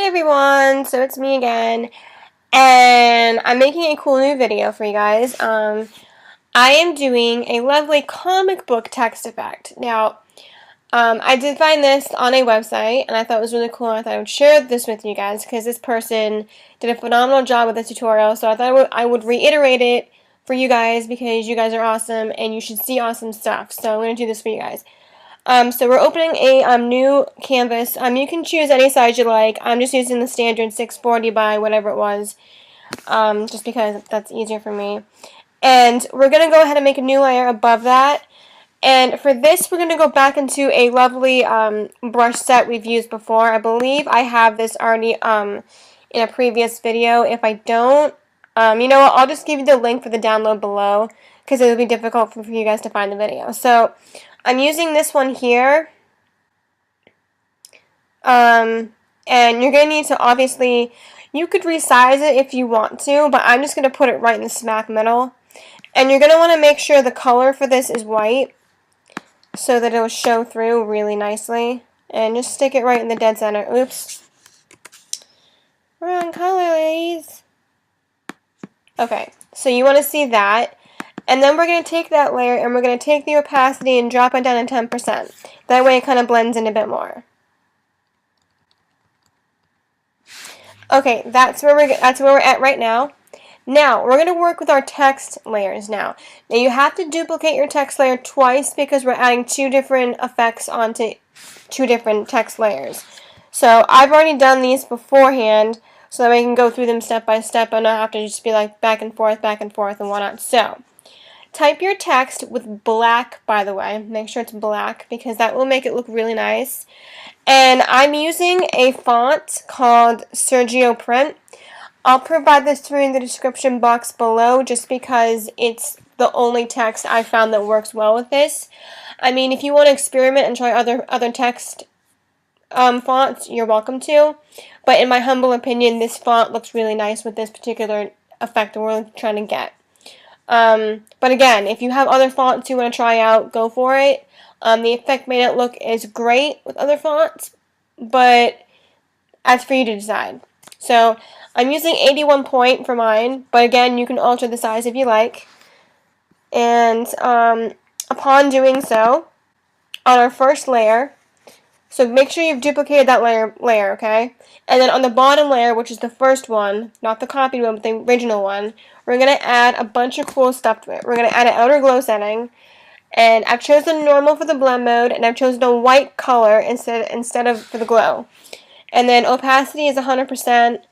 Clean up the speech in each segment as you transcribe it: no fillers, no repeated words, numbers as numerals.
everyone, so it's me again, and I'm making a cool new video for you guys. I am doing a lovely comic book text effect. Now, I did find this on a website, and I thought it was really cool, and I thought I would share this with you guys, because this person did a phenomenal job with this tutorial, so I thought I would reiterate it for you guys, because you guys are awesome, and you should see awesome stuff, so I'm going to do this for you guys. So we're opening a new canvas. You can choose any size you like. I'm just using the standard 640 by whatever it was, just because that's easier for me. And we're going to go ahead and make a new layer above that. And for this, we're going to go back into a lovely brush set we've used before. I believe I have this already in a previous video. If I don't, you know what, I'll just give you the link for the download below, because it would be difficult for you guys to find the video. So I'm using this one here, and you're going to need to, obviously, you could resize it if you want to, but I'm just going to put it right in the smack middle. And you're going to want to make sure the color for this is white, so that it will show through really nicely. And just stick it right in the dead center. Oops. Wrong color, ladies. Okay, so you want to see that. And then we're going to take that layer and we're going to take the opacity and drop it down to 10%. That way it kind of blends in a bit more. Okay, that's where we're at right now. Now, we're going to work with our text layers now. Now, you have to duplicate your text layer twice because we're adding two different effects onto two different text layers. So, I've already done these beforehand so that we can go through them step by step and not have to just be like back and forth and whatnot. So, type your text with black, by the way. Make sure it's black because that will make it look really nice. And I'm using a font called Sergio Print. I'll provide this through in the description box below just because it's the only text I found that works well with this. I mean, if you want to experiment and try other text fonts, you're welcome to. But in my humble opinion, this font looks really nice with this particular effect that we're trying to get. But again, if you have other fonts you want to try out, go for it. The effect may not look as great with other fonts, but that's for you to decide. So, I'm using 81 point for mine, but again, you can alter the size if you like. And upon doing so, on our first layer, so make sure you've duplicated that layer, okay? And then on the bottom layer, which is the first one, not the copied one, but the original one, we're going to add a bunch of cool stuff to it. We're going to add an outer glow setting, and I've chosen normal for the blend mode, and I've chosen a white color instead of for the glow. And then opacity is 100%,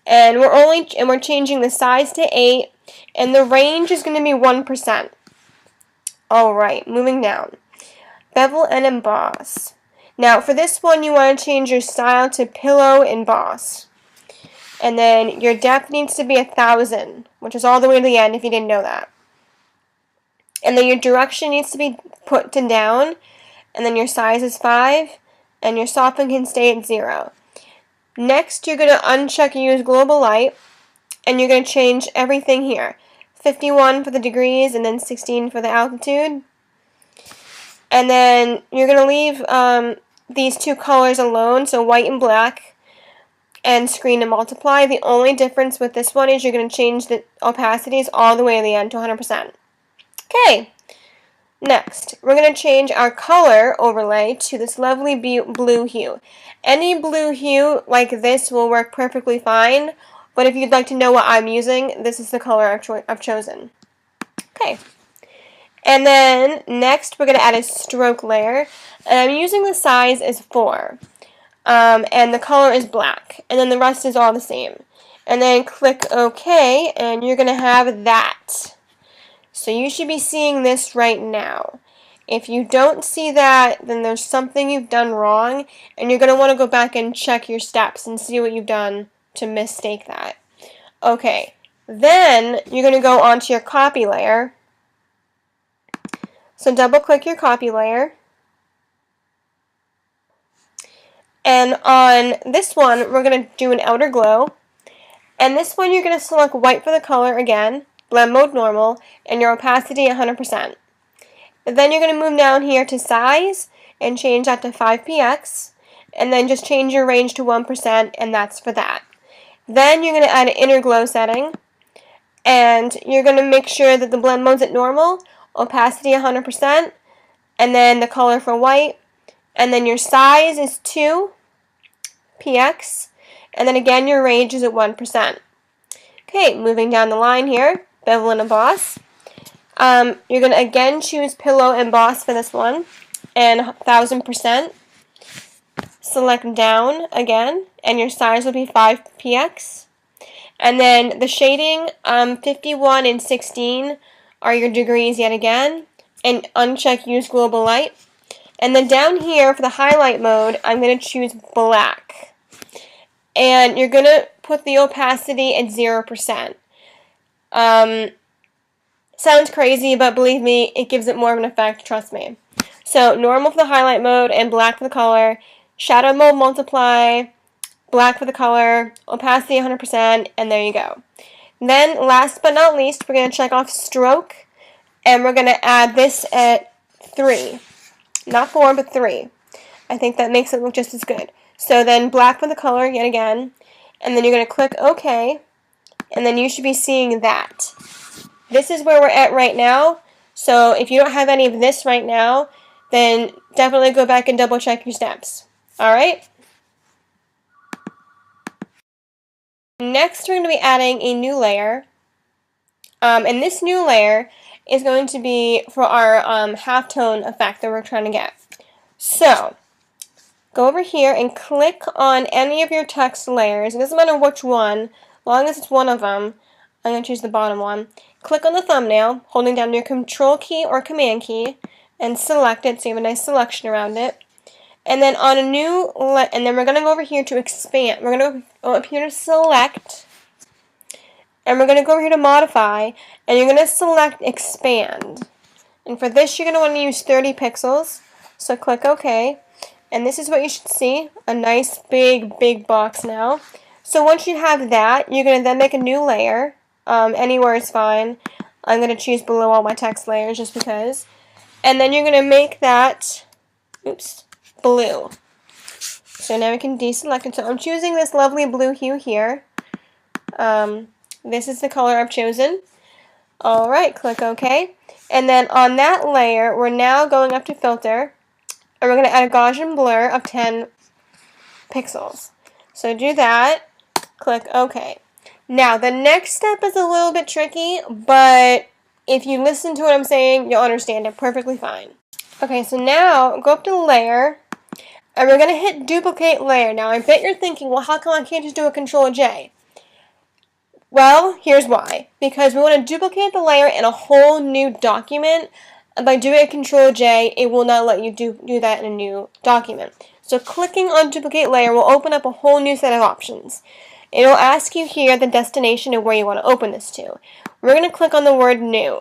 and we're changing the size to 8, and the range is going to be 1%. Alright, moving down. Bevel and Emboss. Now, for this one, you want to change your style to Pillow Emboss. And then your depth needs to be 1,000, which is all the way to the end if you didn't know that. And then your direction needs to be put to down, and then your size is 5, and your soften can stay at 0. Next, you're going to uncheck Use Global Light, and you're going to change everything here. 51 for the degrees, and then 16 for the altitude. And then you're going to leave these two colors alone, so white and black, and screen to multiply. The only difference with this one is you're going to change the opacities all the way to the end to 100%. Okay, next, we're going to change our color overlay to this lovely blue hue. Any blue hue like this will work perfectly fine, but if you'd like to know what I'm using, this is the color I've chosen. Okay, and then next we're going to add a stroke layer, and I'm using the size as 4, and the color is black, and then the rest is all the same. And then click OK, and you're going to have that. So you should be seeing this right now. If you don't see that, then there's something you've done wrong, and you're going to want to go back and check your steps and see what you've done to mistake that. Okay, then you're going to go onto your copy layer. So double click your copy layer. And on this one, we're going to do an outer glow. And this one, you're going to select white for the color again. Blend mode normal, and your opacity 100%. Then you're going to move down here to size and change that to 5px, and then just change your range to 1%, and that's for that. Then you're going to add an inner glow setting, and you're going to make sure that the blend mode's at normal, opacity 100%, and then the color for white, and then your size is 2 px, and then again your range is at 1%. Okay, moving down the line here, Bevel and Emboss. You're going to again choose Pillow Emboss for this one, and 1000%. Select down again, and your size will be 5 px. And then the shading, 51 and 16 are your degrees yet again, and uncheck use global light. And then down here for the highlight mode, I'm going to choose black. And you're going to put the opacity at 0%. Sounds crazy, but believe me, it gives it more of an effect, trust me. So normal for the highlight mode and black for the color. Shadow mode multiply, black for the color, opacity 100%, and there you go. Then last but not least, we're going to check off stroke, and we're going to add this at 3. Not 4, but 3. I think that makes it look just as good. So then black for the color yet again, and then you're going to click OK, and then you should be seeing that. This is where we're at right now, so if you don't have any of this right now, then definitely go back and double check your steps. Alright? Next we're going to be adding a new layer, and this new layer is going to be for our halftone effect that we're trying to get. So, go over here and click on any of your text layers. It doesn't matter which one, as long as it's one of them. I'm going to choose the bottom one. Click on the thumbnail, holding down your Control key or Command key, and select it so you have a nice selection around it. And then on a new, and then we're going to go over here to expand. We're going to go up here to select, and we're going to go over here to modify, and you're going to select expand. And for this, you're going to want to use 30 pixels. So click OK. And this is what you should see, a nice big box now. So once you have that, you're going to then make a new layer. Anywhere is fine. I'm going to choose below all my text layers just because. And then you're going to make that, blue. So now we can deselect it. So I'm choosing this lovely blue hue here. This is the color I've chosen. Alright, click OK. And then on that layer, we're now going up to filter. And we're going to add a Gaussian blur of 10 pixels. So do that. Click OK. Now, the next step is a little bit tricky, but if you listen to what I'm saying, you'll understand it perfectly fine. Okay, so now go up to layer, and we're going to hit duplicate layer. Now, I bet you're thinking, well, how come I can't just do a Control J? Well, here's why. Because we want to duplicate the layer in a whole new document. And by doing a Control J, it will not let you do that in a new document. So clicking on duplicate layer will open up a whole new set of options. It'll ask you here the destination and where you want to open this to. We're going to click on the word new.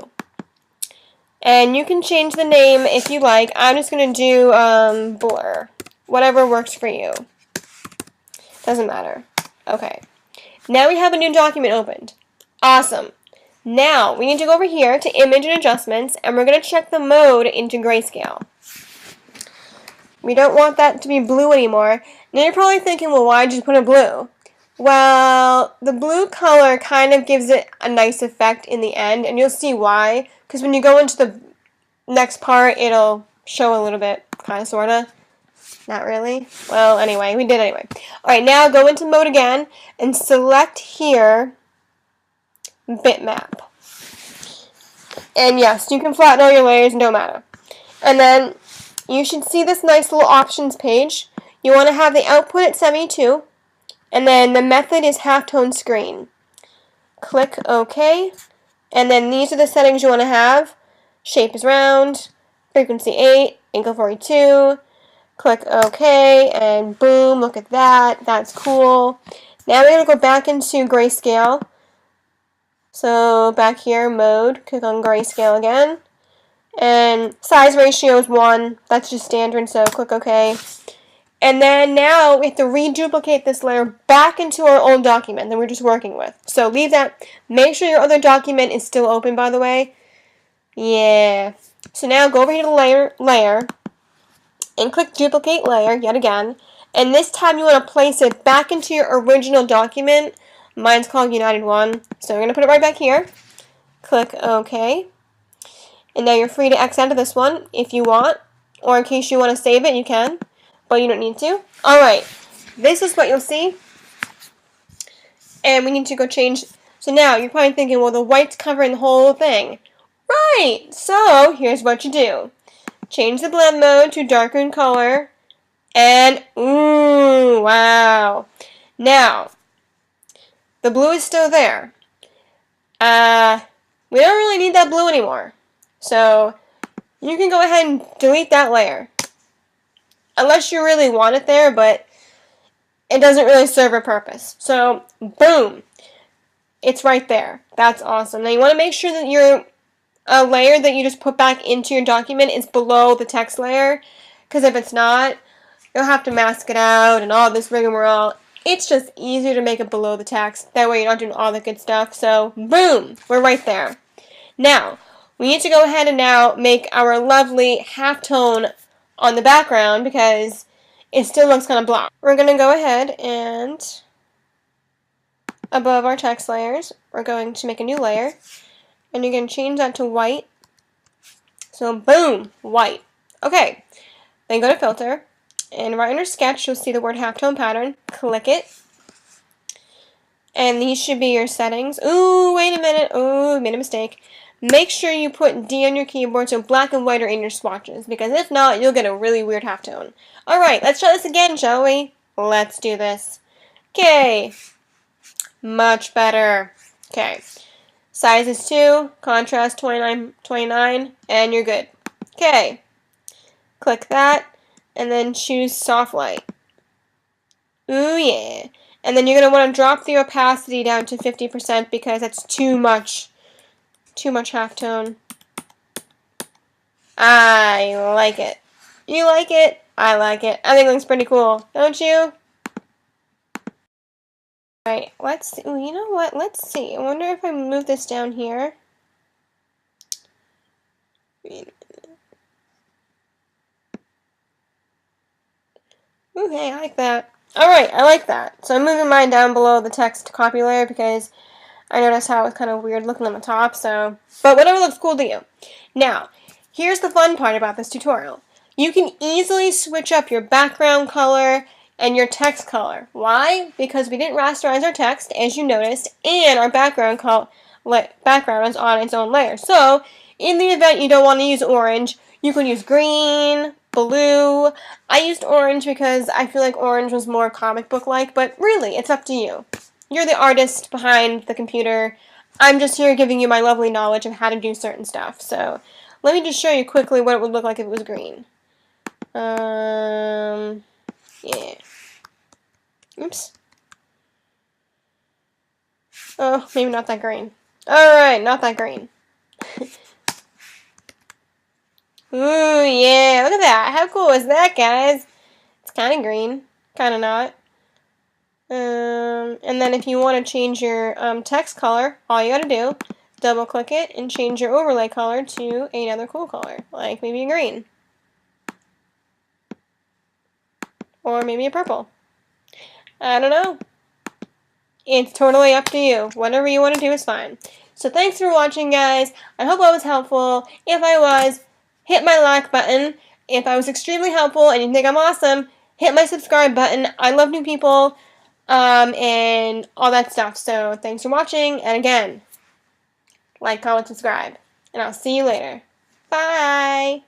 And you can change the name if you like. I'm just going to do blur. Whatever works for you. Doesn't matter. Okay. Now we have a new document opened. Awesome. Now we need to go over here to image and adjustments, and we're going to check the mode into grayscale. We don't want that to be blue anymore. Now you're probably thinking, well, why did you put it blue? Well, the blue color kind of gives it a nice effect in the end, and you'll see why. Because when you go into the next part, it'll show a little bit, kind of, sort of. Not really. Well, anyway, we did anyway. Alright, now go into mode again, and select here, bitmap. And yes, you can flatten all your layers, no matter. And then, you should see this nice little options page. You want to have the output at 72. And then the method is halftone screen. Click OK. And then these are the settings you want to have. Shape is round. Frequency 8. Angle 42. Click OK. And boom, look at that. That's cool. Now we're going to go back into grayscale. So back here, mode. Click on grayscale again. And size ratio is 1. That's just standard, so click OK. And then now we have to reduplicate this layer back into our old document that we're just working with. So leave that. Make sure your other document is still open, by the way. Yeah. So now go over here to layer, and click duplicate layer yet again. And this time you want to place it back into your original document. Mine's called United 1. So we're going to put it right back here. Click OK. And now you're free to X out of this one if you want. Or in case you want to save it, you can. But you don't need to. Alright. This is what you'll see. And we need to go change. So now you're probably thinking, well, the white's covering the whole thing. Right. So here's what you do. Change the blend mode to darker in color. And, ooh, wow. Now, the blue is still there. We don't really need that blue anymore. So, you can go ahead and delete that layer. Unless you really want it there, but it doesn't really serve a purpose. So, boom. It's right there. That's awesome. Now, you want to make sure that your layer that you just put back into your document is below the text layer. Because if it's not, you'll have to mask it out and all this rigmarole. It's just easier to make it below the text. That way you're not doing all the good stuff. So, boom, we're right there. Now, we need to go ahead and now make our lovely halftone on the background because it still looks kind of blocked. We're going to go ahead and above our text layers, we're going to make a new layer. And you're going to change that to white. So, boom, white. Okay, then go to filter. And right under sketch, you'll see the word halftone pattern. Click it. And these should be your settings. Ooh, wait a minute. Ooh, made a mistake. Make sure you put D on your keyboard so black and white are in your swatches. Because if not, you'll get a really weird halftone. Alright, let's try this again, shall we? Let's do this. Okay. Much better. Okay. Size is 2. Contrast 29, and you're good. Okay. Click that. And then choose soft light. Ooh yeah. And then you're going to want to drop the opacity down to 50% because that's too much halftone. I like it. You like it? I like it. I think it looks pretty cool. Don't you? Alright, let's see. Ooh, you know what? Let's see. I wonder if I move this down here. Ooh, hey, I like that. Alright, I like that. So I'm moving mine down below the text copy layer because I noticed how it's kind of weird looking on the top, so. But whatever looks cool to you. Now, here's the fun part about this tutorial. You can easily switch up your background color and your text color. Why? Because we didn't rasterize our text, as you noticed, and our background is on its own layer. So, in the event you don't want to use orange, you can use green, blue. I used orange because I feel like orange was more comic book-like, but really, it's up to you. You're the artist behind the computer. I'm just here giving you my lovely knowledge of how to do certain stuff. So, let me just show you quickly what it would look like if it was green. Yeah. Oops. Oh, maybe not that green. Alright, not that green. Ooh, yeah, look at that. How cool is that, guys? It's kind of green. Kind of not. And then if you want to change your text color, all you gotta do, double click it and change your overlay color to another cool color. Like maybe a green. Or maybe a purple. I don't know. It's totally up to you. Whatever you want to do is fine. So thanks for watching, guys. I hope I was helpful. If I was, hit my like button. If I was extremely helpful and you think I'm awesome, hit my subscribe button. I love new people and all that stuff. So thanks for watching. And again, like, comment, subscribe. And I'll see you later. Bye.